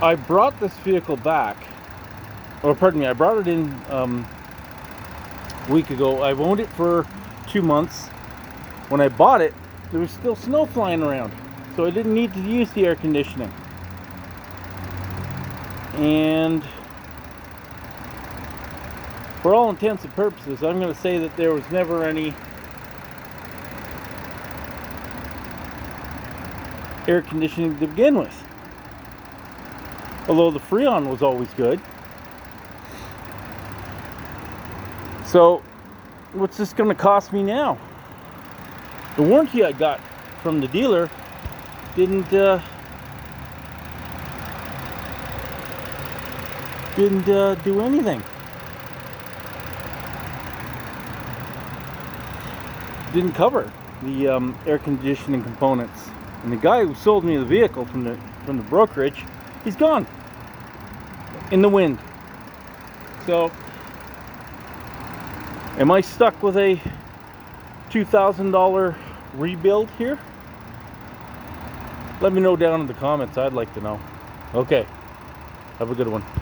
I brought this vehicle back, or pardon me, I brought it in a week ago. I've owned it for 2 months. When I bought it, there was still snow flying around, so I didn't need to use the air conditioning. And for all intents and purposes, I'm going to say that there was never any air conditioning to begin with. Although the Freon was always good. So, what's this going to cost me now? The warranty I got from the dealer didn't do anything. Didn't cover the air conditioning components. And the guy who sold me the vehicle from the brokerage, he's gone in the wind. So, am I stuck with a $2,000 rebuild here? Let me know down in the comments. I'd like to know. Okay, have a good one.